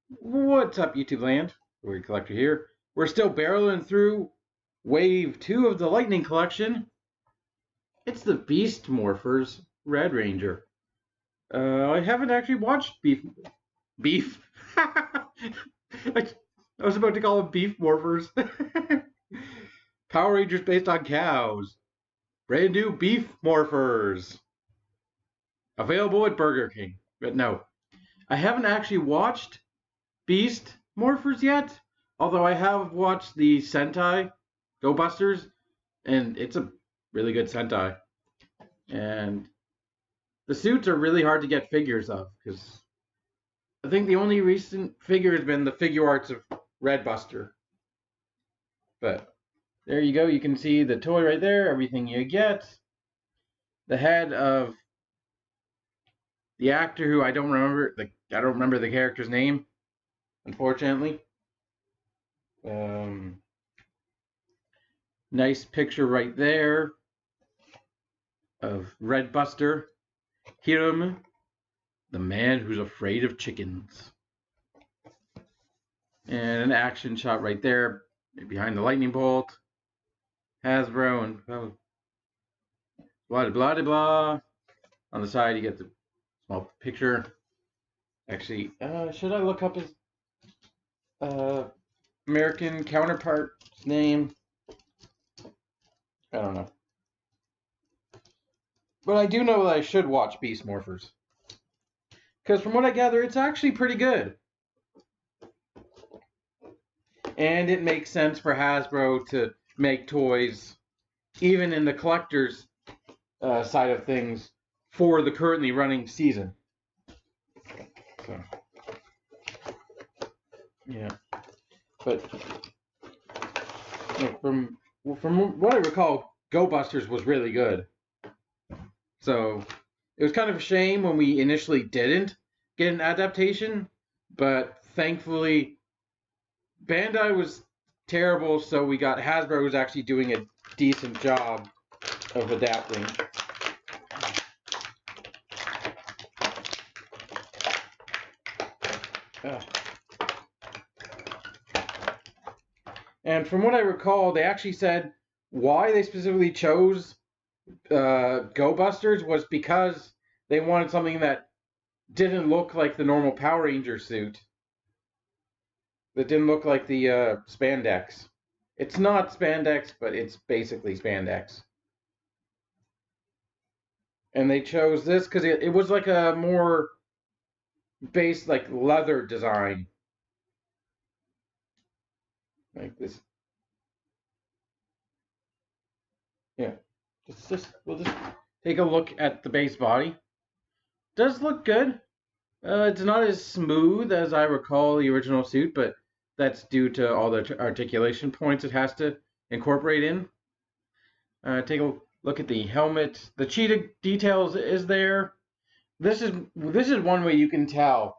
What's up, YouTube land? We're Collector here. We're still barreling through Wave 2 of the Lightning Collection. It's the Beast Morphers Red Ranger. I haven't actually watched Beef. I was about to call them Beef Morphers. Power Rangers based on cows. Brand new Beef Morphers. Available at Burger King. But no, I haven't actually watched Beast Morphers yet, although I have watched the Sentai Go Busters, and it's a really good Sentai. And the suits are really hard to get figures of, because I think the only recent figure has been the figure arts of Red Buster. But there you go, you can see the toy right there, everything you get. The head of the actor who I don't remember the character's name, unfortunately. Nice picture right there of Red Buster. Hiram, the man who's afraid of chickens. And an action shot right there behind the lightning bolt. Hasbro and blah blah blah. On the side, you get the small picture. Actually, should I look up his American counterpart's name? I don't know. But I do know that I should watch Beast Morphers. Because from what I gather, it's actually pretty good. And it makes sense for Hasbro to make toys, even in the collector's side of things, for the currently running season. So, yeah. But you know, from what I recall, Go Busters was really good. So it was kind of a shame when we initially didn't get an adaptation, but thankfully Bandai was terrible, so we got Hasbro, who's actually doing a decent job of adapting. And from what I recall, they actually said why they specifically chose Go Busters was because they wanted something that didn't look like the normal Power Ranger suit. That didn't look like the spandex. It's not spandex, but it's basically spandex. And they chose this because it was like a more based like leather design. Like this. Yeah. We'll just take a look at the base body. Does look good. It's not as smooth as I recall the original suit, but that's due to all the articulation points it has to incorporate in. Take a look at the helmet. The cheetah details is there. This is one way you can tell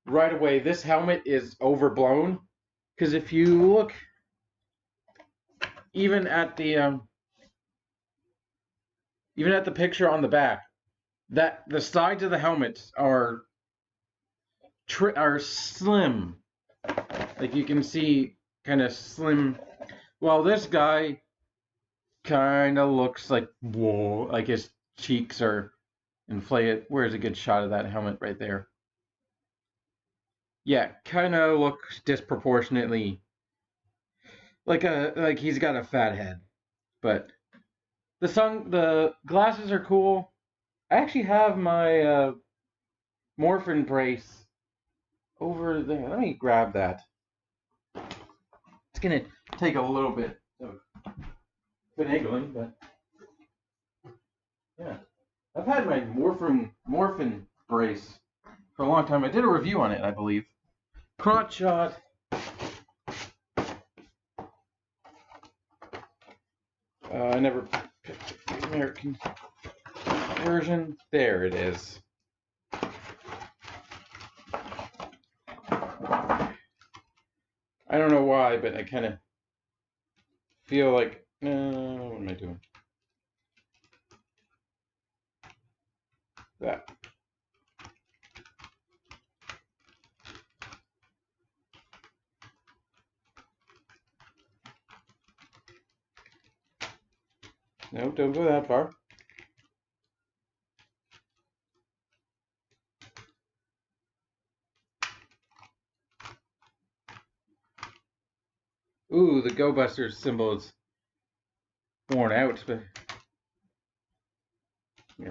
right away this helmet is overblown, because if you look even at the picture on the back, that the sides of the helmets are slim. Like you can see, kind of slim. Well, this guy kind of looks like, whoa, like his cheeks are inflated. Where's a good shot of that helmet right there? Yeah, kind of looks disproportionately like he's got a fat head. But the glasses are cool. I actually have my Morphin brace over there. Let me grab that. It's gonna take a little bit of finagling, but yeah. I've had my Morphin brace for a long time. I did a review on it, I believe. Crotch shot. I never picked the American version. There it is. I don't know why, but I kind of feel like, what am I doing? That. No, don't go that far. Ooh, the Go Busters symbol is worn out, but yeah.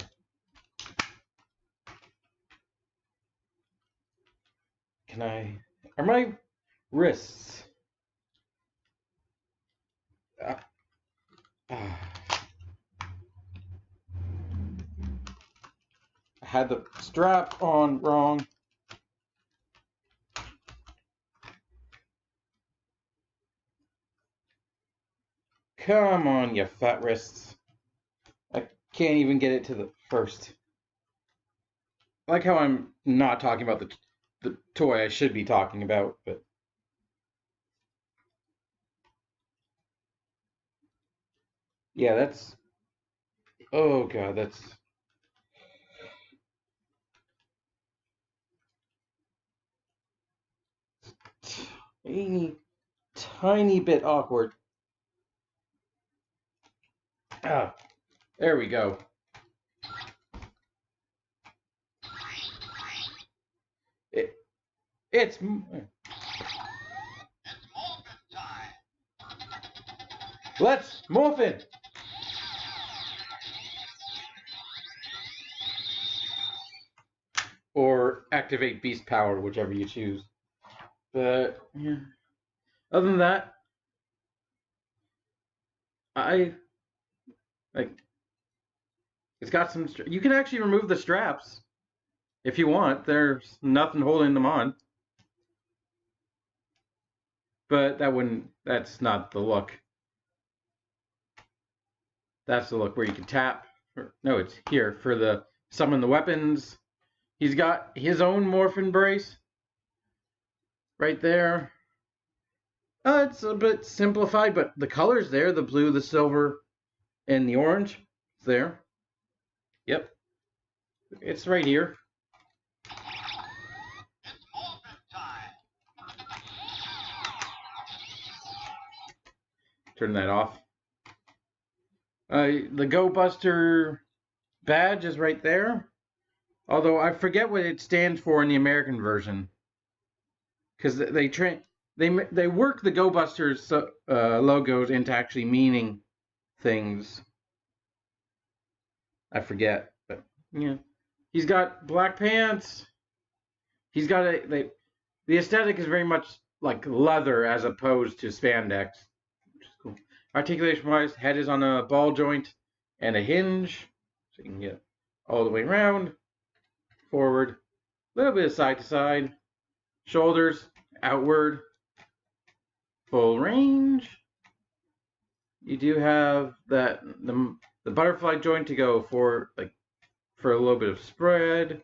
Can I? Are my wrists? Uh, I had the strap on wrong. Come on, you fat wrists. I can't even get it to the first. I like how I'm not talking about the toy I should be talking about, but yeah, that's, oh god, that's tiny, tiny bit awkward. Ah, there we go. It, it's let's morphin. Or activate beast power, whichever you choose. But yeah, other than that, I like it's got some. You can actually remove the straps if you want. There's nothing holding them on. But that wouldn't. That's not the look. That's the look where you can tap. No, it's here for the summon the weapons. He's got his own morphin brace right there. It's a bit simplified, but the colors there, the blue, the silver, and the orange, it's there. Yep. It's right here. Turn that off. The Go Buster badge is right there. Although I forget what it stands for in the American version, because they work the Go Busters logos into actually meaning things. I forget, but yeah, he's got black pants. He's got the aesthetic is very much like leather as opposed to spandex, which is cool. Articulation wise, head is on a ball joint and a hinge, so you can get all the way around, forward, a little bit of side to side, shoulders outward, full range. You do have that the butterfly joint to go for for a little bit of spread,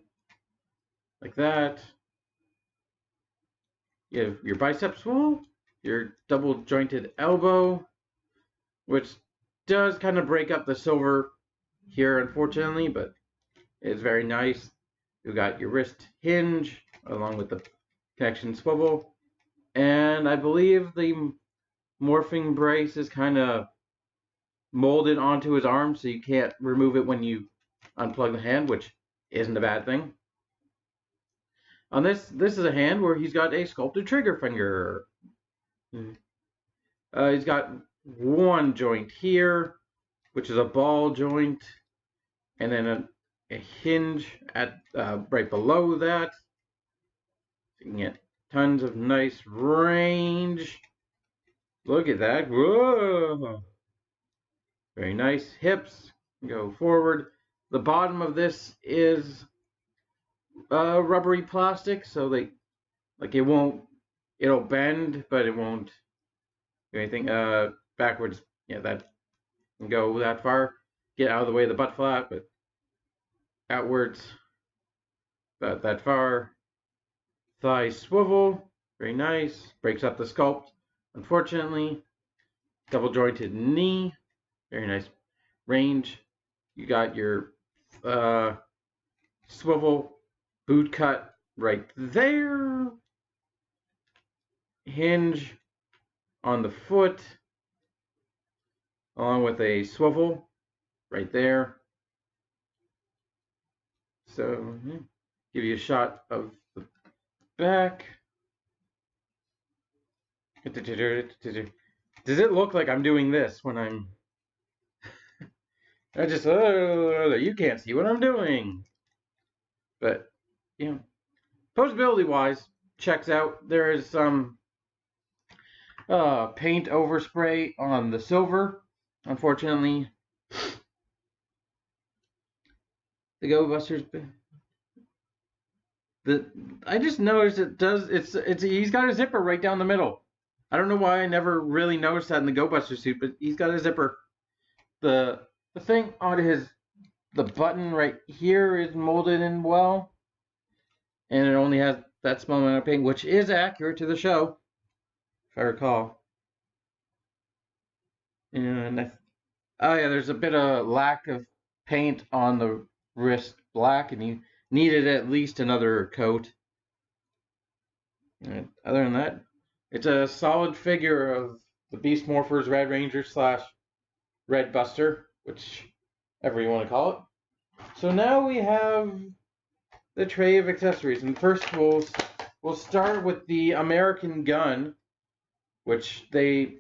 like that. You have your bicep swivel, your double jointed elbow, which does kind of break up the silver here, unfortunately, but it's very nice. You got your wrist hinge along with the connection swivel, and I believe the morphing brace is kind of molded onto his arm, so you can't remove it when you unplug the hand, which isn't a bad thing. On this is a hand where he's got a sculpted trigger finger. He's got one joint here, which is a ball joint, and then a hinge at right below that. So you can get tons of nice range. Look at that. Whoa! Very nice. Hips go forward. The bottom of this is rubbery plastic, so it'll bend, but it won't do anything. Backwards, yeah, that can go that far. Get out of the way of the butt flap, but outwards, about that far. Thigh swivel, very nice. Breaks up the sculpt, unfortunately. Double jointed knee, very nice range. You got your swivel boot cut right there. Hinge on the foot, along with a swivel. right there. So give you a shot of the back. Does it look like I'm doing this when I'm... I just, you can't see what I'm doing. But, yeah. Posability-wise, checks out. There is some paint overspray on the silver. Unfortunately, the Go Busters... I just noticed it does... He's got a zipper right down the middle. I don't know why I never really noticed that in the Go Buster suit, but he's got a zipper. The thing on the button right here is molded in well, and it only has that small amount of paint, which is accurate to the show, if I recall. And oh yeah, there's a bit of lack of paint on the wrist black, and you needed at least another coat. And other than that, it's a solid figure of the Beast Morphers Red Ranger / Red Buster, whichever you want to call it. So now we have the tray of accessories, and first we'll start with the American gun, which they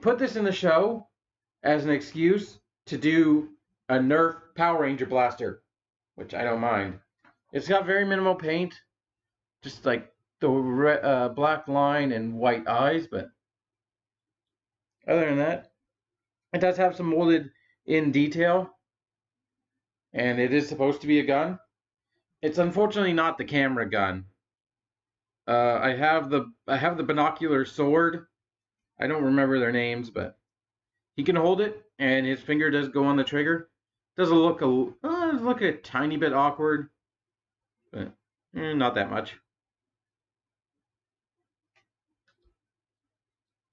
put this in the show as an excuse to do a Nerf Power Ranger blaster, which I don't mind. It's got very minimal paint, just like the black line and white eyes, but other than that, it does have some molded in detail, and it is supposed to be a gun. It's unfortunately not the camera gun. I have the binocular sword. I don't remember their names, but he can hold it, and his finger does go on the trigger. Does look a tiny bit awkward, but not that much.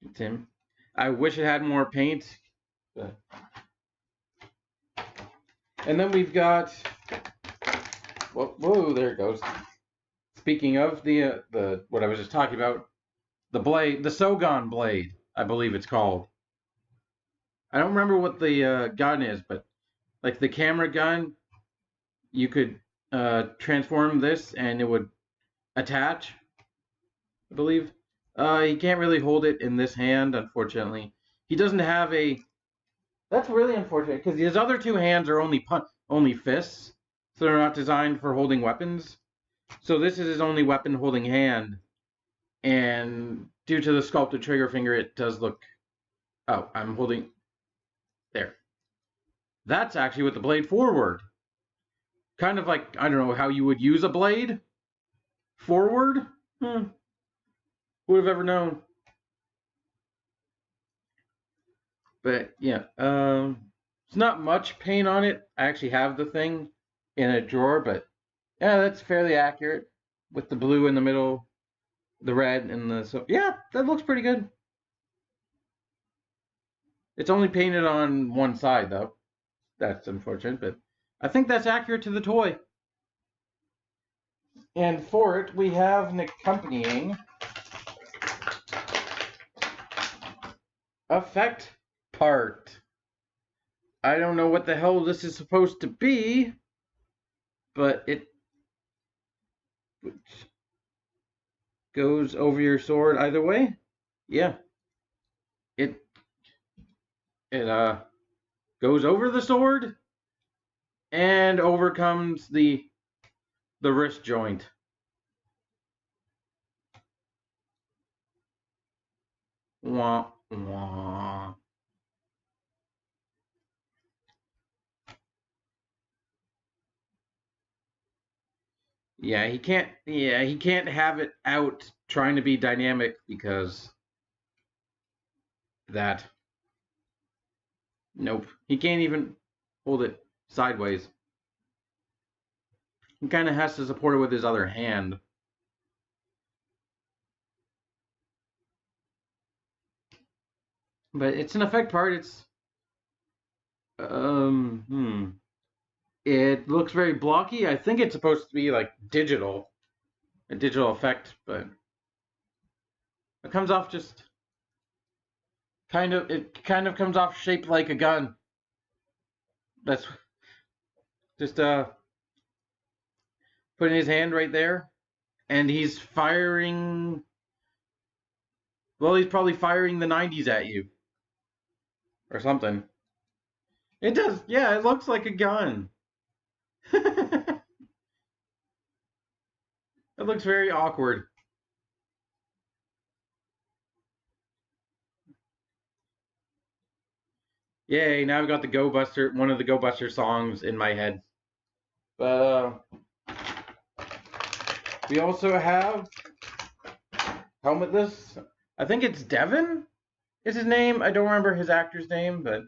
It's him. I wish it had more paint, but... And then we've got... Whoa, there it goes. Speaking of the what I was just talking about, the blade, the Sogon blade, I believe it's called. I don't remember what the gun is, but like the camera gun, you could transform this and it would attach, I believe. He can't really hold it in this hand, unfortunately. He doesn't have a... That's really unfortunate, because his other two hands are only fists, so they're not designed for holding weapons. So this is his only weapon holding hand, and due to the sculpted trigger finger, it does look... Oh, I'm holding... There. That's actually with the blade forward. Kind of like, I don't know, how you would use a blade forward? Would have ever known. But yeah, it's not much paint on it. I actually have the thing in a drawer, but yeah, that's fairly accurate with the blue in the middle, the red, and the... So yeah, that looks pretty good. It's only painted on one side, though. That's unfortunate, but I think that's accurate to the toy. And for it, we have an accompanying effect part. I don't know what the hell this is supposed to be, but it goes over your sword either way. Yeah. It goes over the sword and overcomes the wrist joint. Wah, wah. Yeah, he can't have it out trying to be dynamic because that. Nope. He can't even hold it sideways. He kind of has to support it with his other hand. But it's an effect part. It's It looks very blocky. I think it's supposed to be like a digital effect, but it comes off just it kind of comes off shaped like a gun. That's just putting his hand right there, and he's firing. Well, he's probably firing the 90s at you or something. It does, yeah. It looks like a gun. It looks very awkward. Yay! Now I've got the Go Buster, one of the Go Buster songs in my head. But we also have Helmetless. I think it's Devin is his name. I don't remember his actor's name, but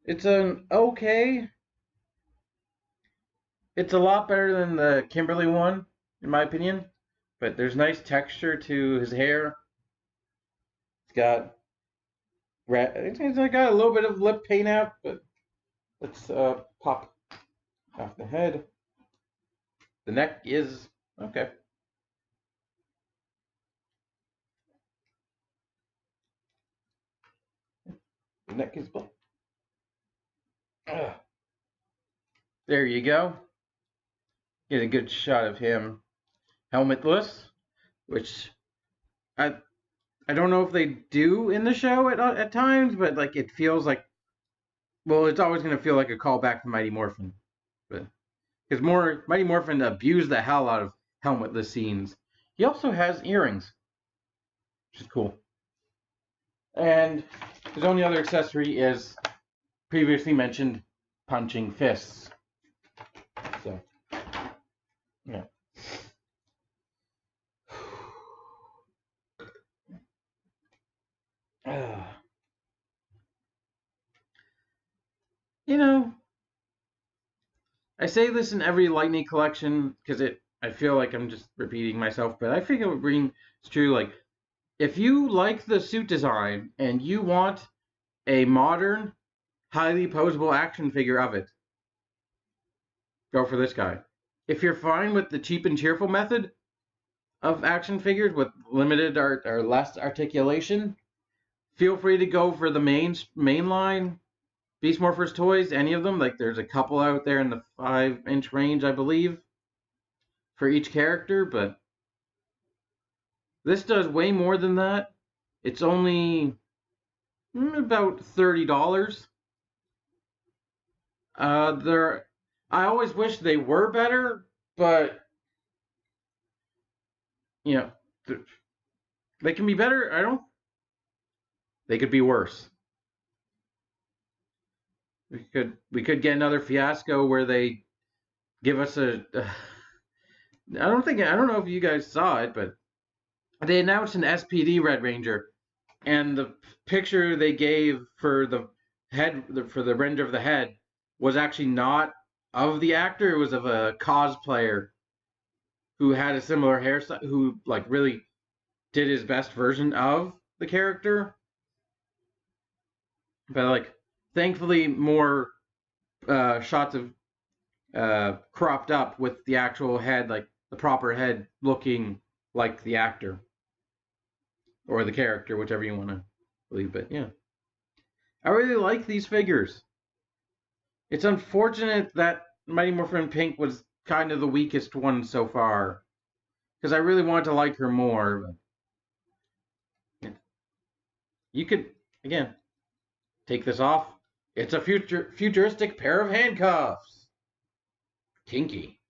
it's an okay. It's a lot better than the Kimberly one, in my opinion. But there's nice texture to his hair. It's got got a little bit of lip paint out, but let's pop off the head. The neck is okay. The neck is black. There you go. Get a good shot of him helmetless, which I don't know if they do in the show at times, but like it feels like, well, it's always gonna feel like a callback to Mighty Morphin, but because Mighty Morphin abused the hell out of helmetless scenes. He also has earrings, which is cool. And his only other accessory is previously mentioned punching fists. So, yeah. You know, I say this in every Lightning collection because I feel like I'm just repeating myself, but I think it would bring it's true. Like, if you like the suit design and you want a modern, highly posable action figure of it, go for this guy. If you're fine with the cheap and cheerful method of action figures with limited art or less articulation, feel free to go for the main line Beast Morphers toys, any of them. Like, there's a couple out there in the 5-inch range, I believe, for each character, but this does way more than that. It's only about $30. I always wish they were better, but you know, they can be better. They could be worse. We could get another fiasco where they give us I don't know if you guys saw it, but they announced an SPD Red Ranger, and the picture they gave for the for the render of the head was actually not of the actor. It was of a cosplayer who had a similar hairstyle, who like really did his best version of the character. But like, thankfully, more shots of cropped up with the actual head, like the proper head, looking like the actor or the character, whichever you want to believe. But yeah, I really like these figures. It's unfortunate that Mighty Morphin Pink was kind of the weakest one so far, because I really wanted to like her more. But you could, again, take this off. It's a futuristic pair of handcuffs. Kinky.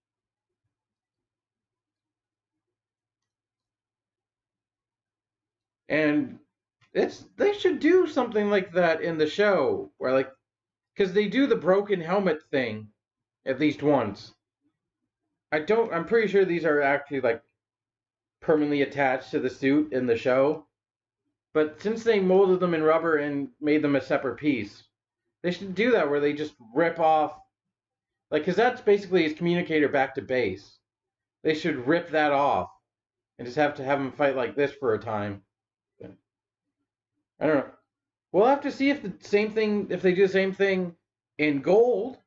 And they should do something like that in the show, where like, because they do the broken helmet thing at least once. I'm pretty sure these are actually like permanently attached to the suit in the show. But since they molded them in rubber and made them a separate piece, they should do that where they just rip off, like, because that's basically his communicator back to base. They should rip that off and just have him fight like this for a time. I don't know. We'll have to see if if they do the same thing in gold.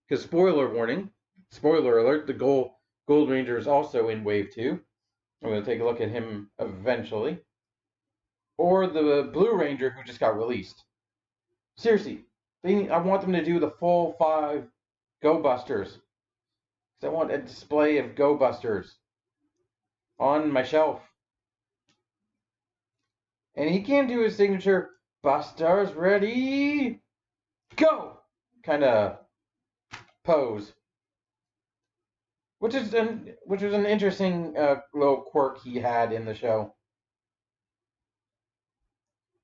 Because spoiler warning, spoiler alert, the Gold Ranger is also in Wave 2. I'm going to take a look at him eventually. Or the Blue Ranger who just got released. Seriously, I want them to do the full 5 Go Busters. I want a display of Go Busters on my shelf. And he can do his signature Busters ready, go kind of pose, which was an interesting little quirk he had in the show.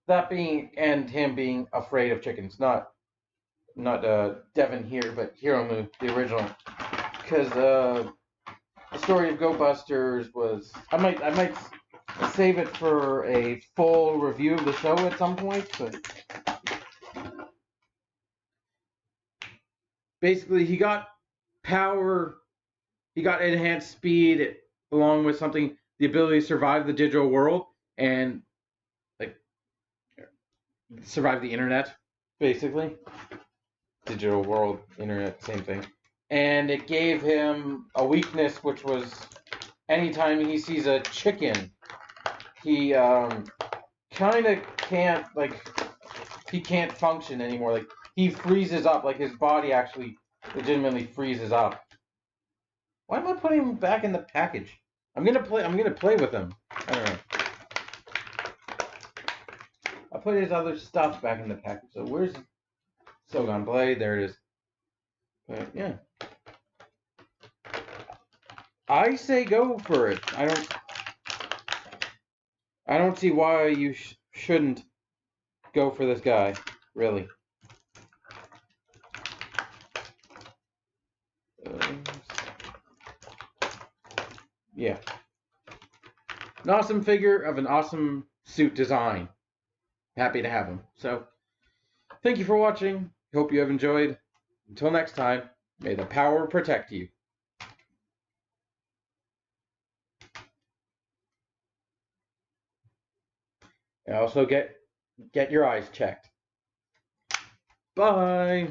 That being, and him being afraid of chickens, not Devin here, but here on the original, because the story of Go Busters was I might save it for a full review of the show at some point, but basically he got power, he got enhanced speed along with something, the ability to survive the digital world and like survive the internet, basically. Digital world, internet, same thing. And it gave him a weakness, which was anytime he sees a chicken, he kind of can't, he can't function anymore. Like, he freezes up, like his body actually legitimately freezes up. Why am I putting him back in the package? I'm gonna play with him. I don't know. I'll put his other stuff back in the package. So where's Sogon Blade? There it is. But yeah. I say go for it. I don't see why you shouldn't go for this guy, really. Yeah. An awesome figure of an awesome suit design. Happy to have him. So, thank you for watching. Hope you have enjoyed. Until next time, may the power protect you. And also get your eyes checked. Bye.